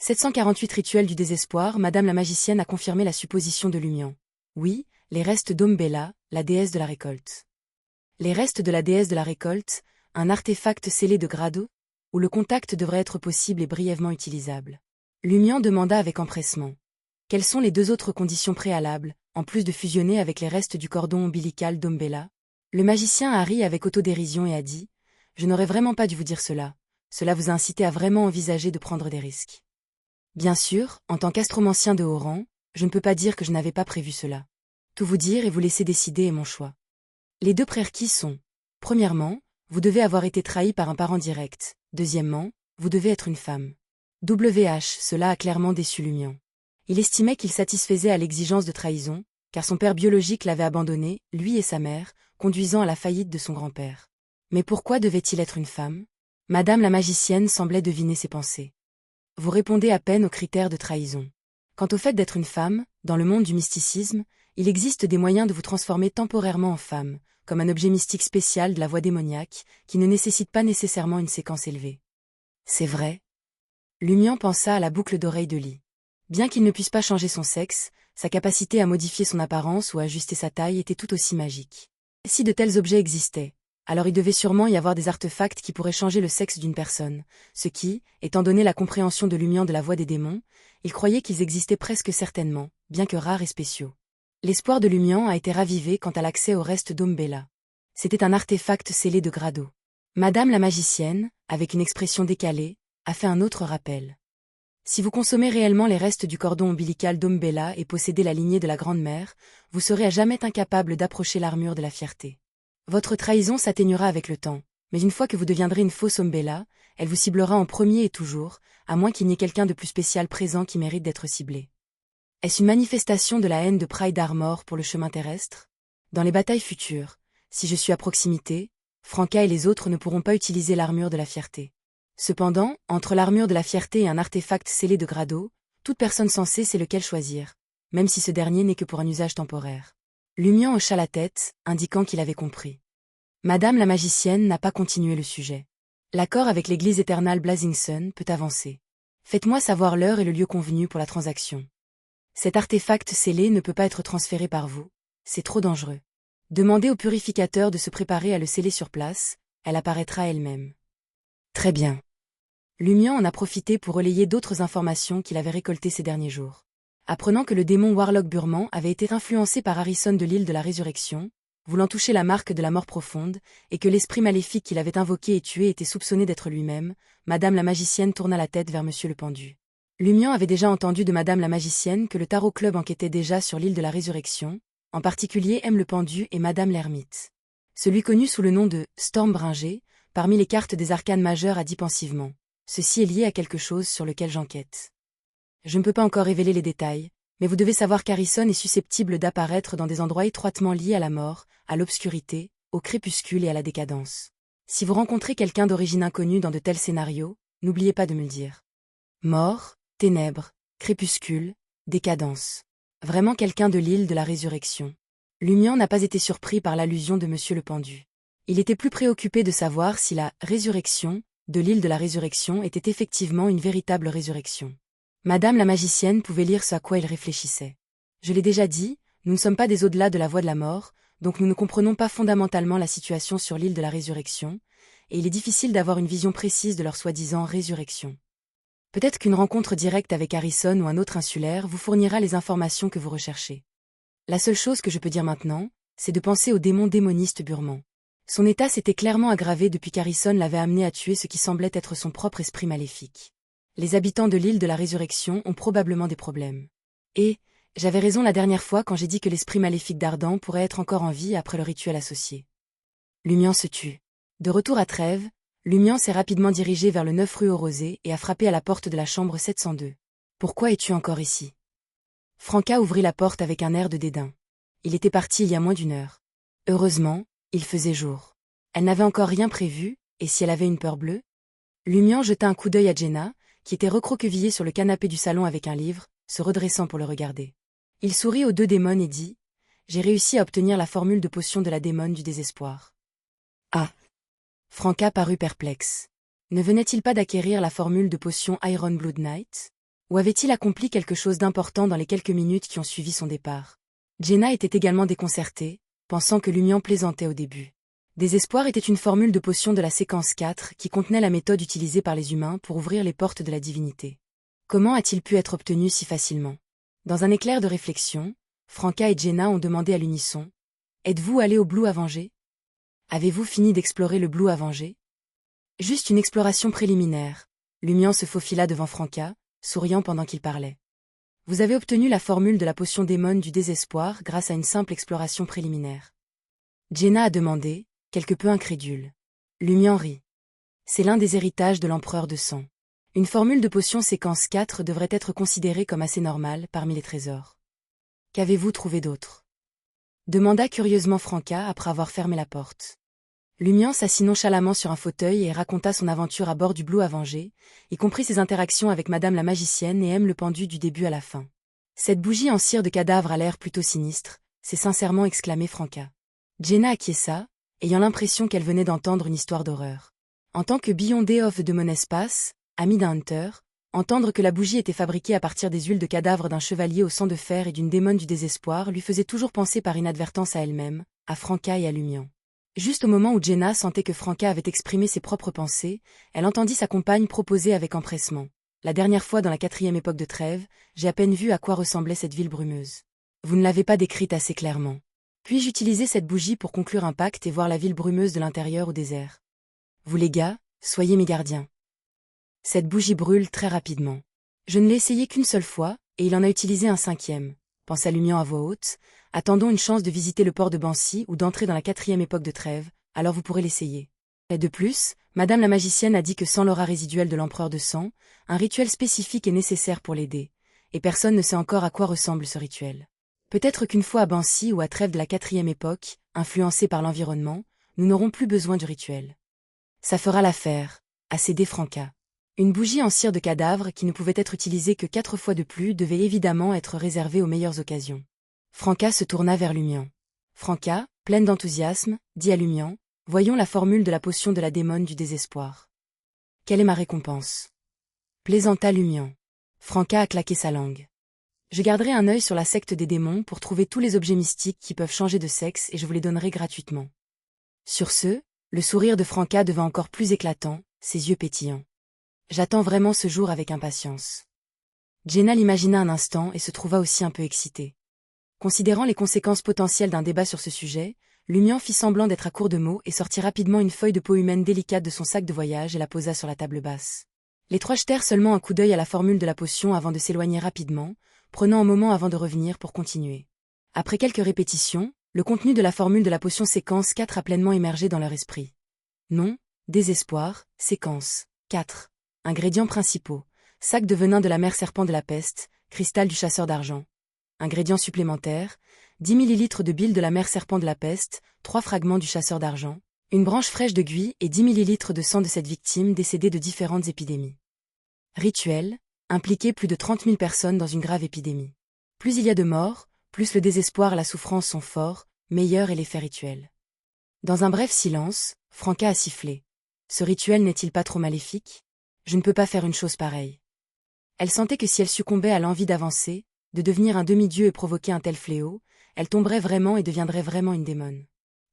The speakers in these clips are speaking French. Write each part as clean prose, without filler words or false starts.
748 Rituel du désespoir. Madame la magicienne a confirmé la supposition de Lumian. Oui, les restes d'Ombella, la déesse de la récolte. Les restes de la déesse de la récolte, un artefact scellé de grado, où le contact devrait être possible et brièvement utilisable. Lumian demanda avec empressement. Quelles sont les deux autres conditions préalables, en plus de fusionner avec les restes du cordon ombilical d'Ombella? Le magicien a ri avec autodérision et a dit « Je n'aurais vraiment pas dû vous dire cela. Cela vous a incité à vraiment envisager de prendre des risques. » Bien sûr, en tant qu'astromancien de haut rang, je ne peux pas dire que je n'avais pas prévu cela. Tout vous dire et vous laisser décider est mon choix. Les deux prérequis sont, premièrement, vous devez avoir été trahi par un parent direct, deuxièmement, vous devez être une femme. Cela a clairement déçu Lumian. Il estimait qu'il satisfaisait à l'exigence de trahison, car son père biologique l'avait abandonné, lui et sa mère, conduisant à la faillite de son grand-père. Mais pourquoi devait-il être une femme? Madame la magicienne semblait deviner ses pensées. Vous répondez à peine aux critères de trahison. Quant au fait d'être une femme, dans le monde du mysticisme, il existe des moyens de vous transformer temporairement en femme, comme un objet mystique spécial de la voie démoniaque, qui ne nécessite pas nécessairement une séquence élevée. C'est vrai? Lumian pensa à la boucle d'oreille de Lee. Bien qu'il ne puisse pas changer son sexe, sa capacité à modifier son apparence ou à ajuster sa taille était tout aussi magique. Si de tels objets existaient, alors il devait sûrement y avoir des artefacts qui pourraient changer le sexe d'une personne, ce qui, étant donné la compréhension de Lumian de la voix des démons, il croyait qu'ils existaient presque certainement, bien que rares et spéciaux. L'espoir de Lumian a été ravivé quant à l'accès au reste d'Ombella. C'était un artefact scellé de grado. Madame la magicienne, avec une expression décalée, a fait un autre rappel. Si vous consommez réellement les restes du cordon ombilical d'Ombella et possédez la lignée de la Grande-Mère, vous serez à jamais incapable d'approcher l'armure de la fierté. Votre trahison s'atténuera avec le temps, mais une fois que vous deviendrez une fausse Ombella, elle vous ciblera en premier et toujours, à moins qu'il n'y ait quelqu'un de plus spécial présent qui mérite d'être ciblé. Est-ce une manifestation de la haine de Pride Armor pour le chemin terrestre? Dans les batailles futures, si je suis à proximité, Franca et les autres ne pourront pas utiliser l'armure de la fierté. Cependant, entre l'armure de la fierté et un artefact scellé de grado, toute personne censée sait lequel choisir, même si ce dernier n'est que pour un usage temporaire. Lumian hocha la tête, indiquant qu'il avait compris. Madame la magicienne n'a pas continué le sujet. L'accord avec l'église éternelle Blazing Sun peut avancer. Faites-moi savoir l'heure et le lieu convenu pour la transaction. Cet artefact scellé ne peut pas être transféré par vous, c'est trop dangereux. Demandez au purificateur de se préparer à le sceller sur place, elle apparaîtra elle-même. Très bien. Lumian en a profité pour relayer d'autres informations qu'il avait récoltées ces derniers jours. Apprenant que le démon Warlock Burman avait été influencé par Harrison de l'île de la Résurrection, voulant toucher la marque de la mort profonde, et que l'esprit maléfique qu'il avait invoqué et tué était soupçonné d'être lui-même, Madame la magicienne tourna la tête vers Monsieur le Pendu. Lumian avait déjà entendu de Madame la magicienne que le Tarot Club enquêtait déjà sur l'île de la Résurrection, en particulier M le Pendu et Madame l'Ermite. Celui connu sous le nom de Storm Bringer, parmi les cartes des arcanes majeures, a dit pensivement. Ceci est lié à quelque chose sur lequel j'enquête. Je ne peux pas encore révéler les détails, mais vous devez savoir qu'Harrison est susceptible d'apparaître dans des endroits étroitement liés à la mort, à l'obscurité, au crépuscule et à la décadence. Si vous rencontrez quelqu'un d'origine inconnue dans de tels scénarios, n'oubliez pas de me le dire. Mort, ténèbres, crépuscule, décadence. Vraiment quelqu'un de l'île de la Résurrection. Lumian n'a pas été surpris par l'allusion de Monsieur le Pendu. Il était plus préoccupé de savoir si la résurrection de l'île de la Résurrection était effectivement une véritable résurrection. Madame la magicienne pouvait lire ce à quoi il réfléchissait. Je l'ai déjà dit, nous ne sommes pas des au-delà de la voie de la mort, donc nous ne comprenons pas fondamentalement la situation sur l'île de la Résurrection, et il est difficile d'avoir une vision précise de leur soi-disant résurrection. Peut-être qu'une rencontre directe avec Harrison ou un autre insulaire vous fournira les informations que vous recherchez. La seule chose que je peux dire maintenant, c'est de penser au démon démoniste Burman. Son état s'était clairement aggravé depuis qu'Harrison l'avait amené à tuer ce qui semblait être son propre esprit maléfique. Les habitants de l'île de la Résurrection ont probablement des problèmes. Et, j'avais raison la dernière fois quand j'ai dit que l'esprit maléfique d'Ardan pourrait être encore en vie après le rituel associé. Lumian se tut. De retour à Trèves, Lumian s'est rapidement dirigé vers le 9 rue aux Rosées et a frappé à la porte de la chambre 702. « Pourquoi es-tu encore ici ?» Franca ouvrit la porte avec un air de dédain. Il était parti il y a moins d'une heure. Heureusement, il faisait jour. Elle n'avait encore rien prévu, et si elle avait une peur bleue? Lumian jeta un coup d'œil à Jenna, qui était recroquevillée sur le canapé du salon avec un livre, se redressant pour le regarder. Il sourit aux deux démons et dit « J'ai réussi à obtenir la formule de potion de la démone du désespoir. » Ah! Franca parut perplexe. Ne venait-il pas d'acquérir la formule de potion Iron Blood Knight? Ou avait-il accompli quelque chose d'important dans les quelques minutes qui ont suivi son départ? Jenna était également déconcertée, pensant que Lumian plaisantait au début. Désespoir était une formule de potion de la séquence 4 qui contenait la méthode utilisée par les humains pour ouvrir les portes de la divinité. Comment a-t-il pu être obtenu si facilement? Dans un éclair de réflexion, Franca et Jenna ont demandé à l'unisson: « Êtes-vous allé au Blue Avenger? Avez-vous fini d'explorer le Blue Avenger? » Juste une exploration préliminaire. Lumian se faufila devant Franca, souriant pendant qu'il parlait. Vous avez obtenu la formule de la potion démon du désespoir grâce à une simple exploration préliminaire. Jenna a demandé, quelque peu incrédule. Lumian rit. C'est l'un des héritages de l'empereur de sang. Une formule de potion séquence 4 devrait être considérée comme assez normale parmi les trésors. Qu'avez-vous trouvé d'autre? Demanda curieusement Franca après avoir fermé la porte. Lumian s'assit nonchalamment sur un fauteuil et raconta son aventure à bord du Blue Avenger, y compris ses interactions avec Madame la magicienne et M le pendu du début à la fin. Cette bougie en cire de cadavre a l'air plutôt sinistre, s'est sincèrement exclamé Franca. Jenna acquiesça, ayant l'impression qu'elle venait d'entendre une histoire d'horreur. En tant que Beyond of de mon espace, ami d'un hunter, entendre que la bougie était fabriquée à partir des huiles de cadavre d'un chevalier au sang de fer et d'une démone du désespoir lui faisait toujours penser par inadvertance à elle-même, à Franca et à Lumian. Juste au moment où Jenna sentait que Franca avait exprimé ses propres pensées, elle entendit sa compagne proposer avec empressement. La dernière fois dans la 4e époque de Trêve, j'ai à peine vu à quoi ressemblait cette ville brumeuse. Vous ne l'avez pas décrite assez clairement. Puis-je utiliser cette bougie pour conclure un pacte et voir la ville brumeuse de l'intérieur au désert? Vous les gars, soyez mes gardiens. Cette bougie brûle très rapidement. Je ne l'ai essayé qu'une seule fois, et il en a utilisé un 5e, pensa Lumian à voix haute. Attendons une chance de visiter le port de Bancy ou d'entrer dans la 4e époque de Trêve, alors vous pourrez l'essayer. Et de plus, Madame la magicienne a dit que sans l'aura résiduelle de l'empereur de sang, un rituel spécifique est nécessaire pour l'aider, et personne ne sait encore à quoi ressemble ce rituel. Peut-être qu'une fois à Bancy ou à Trêve de la 4e époque, influencés par l'environnement, nous n'aurons plus besoin du rituel. Ça fera l'affaire, a cédé Franca. Une bougie en cire de cadavre qui ne pouvait être utilisée que 4 fois de plus devait évidemment être réservée aux meilleures occasions. Franca se tourna vers Lumian. Franca, pleine d'enthousiasme, dit à Lumian: « Voyons la formule de la potion de la démone du désespoir. Quelle est ma récompense? » Plaisanta Lumian. Franca a claqué sa langue. « Je garderai un œil sur la secte des démons pour trouver tous les objets mystiques qui peuvent changer de sexe et je vous les donnerai gratuitement. » Sur ce, le sourire de Franca devint encore plus éclatant, ses yeux pétillants. « J'attends vraiment ce jour avec impatience. » Jenna l'imagina un instant et se trouva aussi un peu excitée. Considérant les conséquences potentielles d'un débat sur ce sujet, Lumian fit semblant d'être à court de mots et sortit rapidement une feuille de peau humaine délicate de son sac de voyage et la posa sur la table basse. Les trois jetèrent seulement un coup d'œil à la formule de la potion avant de s'éloigner rapidement, prenant un moment avant de revenir pour continuer. Après quelques répétitions, le contenu de la formule de la potion séquence 4 a pleinement émergé dans leur esprit. Nom, désespoir, séquence 4. Ingrédients principaux: sac de venin de la mère serpent de la peste, cristal du chasseur d'argent. Ingrédients supplémentaires: 10 ml de bile de la mère serpent de la peste, 3 fragments du chasseur d'argent, une branche fraîche de guy et 10 ml de sang de cette victime décédée de différentes épidémies. Rituel: impliquer plus de 30 000 personnes dans une grave épidémie. Plus il y a de morts, plus le désespoir et la souffrance sont forts, meilleur est l'effet rituel. Dans un bref silence, Franca a sifflé. Ce rituel n'est-il pas trop maléfique? Je ne peux pas faire une chose pareille. Elle sentait que si elle succombait à l'envie d'avancer, de devenir un demi-dieu et provoquer un tel fléau, elle tomberait vraiment et deviendrait vraiment une démone.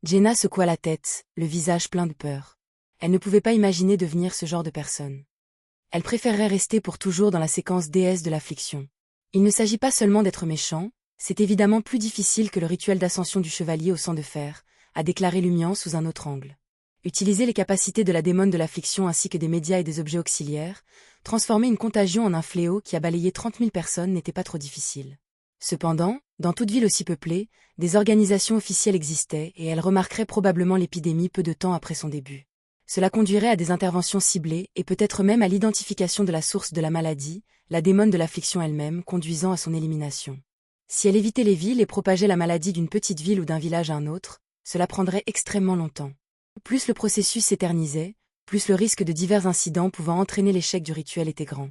Jenna secoua la tête, le visage plein de peur. Elle ne pouvait pas imaginer devenir ce genre de personne. Elle préférerait rester pour toujours dans la séquence déesse de l'affliction. Il ne s'agit pas seulement d'être méchant, c'est évidemment plus difficile que le rituel d'ascension du chevalier au sang de fer, a déclaré Lumian sous un autre angle. Utiliser les capacités de la démone de l'affliction ainsi que des médias et des objets auxiliaires, transformer une contagion en un fléau qui a balayé 30 000 personnes n'était pas trop difficile. Cependant, dans toute ville aussi peuplée, des organisations officielles existaient et elles remarqueraient probablement l'épidémie peu de temps après son début. Cela conduirait à des interventions ciblées et peut-être même à l'identification de la source de la maladie, la démone de l'affliction elle-même, conduisant à son élimination. Si elle évitait les villes et propageait la maladie d'une petite ville ou d'un village à un autre, cela prendrait extrêmement longtemps. Plus le processus s'éternisait, plus le risque de divers incidents pouvant entraîner l'échec du rituel était grand.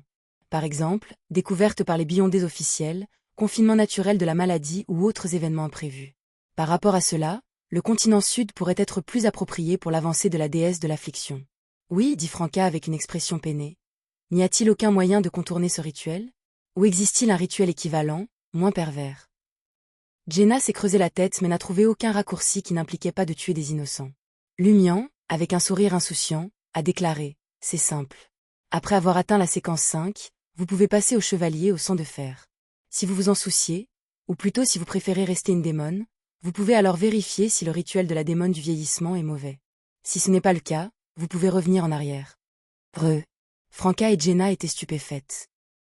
Par exemple, découverte par les Beyondés officiels, confinement naturel de la maladie ou autres événements imprévus. Par rapport à cela, le continent sud pourrait être plus approprié pour l'avancée de la déesse de l'affliction. Oui, dit Franca avec une expression peinée. N'y a-t-il aucun moyen de contourner ce rituel? Ou existe-t-il un rituel équivalent, moins pervers? Jenna s'est creusé la tête mais n'a trouvé aucun raccourci qui n'impliquait pas de tuer des innocents. Lumian, avec un sourire insouciant, a déclaré « C'est simple. Après avoir atteint la séquence 5, vous pouvez passer au chevalier au sang de fer. Si vous vous en souciez, ou plutôt si vous préférez rester une démone, vous pouvez alors vérifier si le rituel de la démone du vieillissement est mauvais. Si ce n'est pas le cas, vous pouvez revenir en arrière. » Franca et Jenna étaient stupéfaites.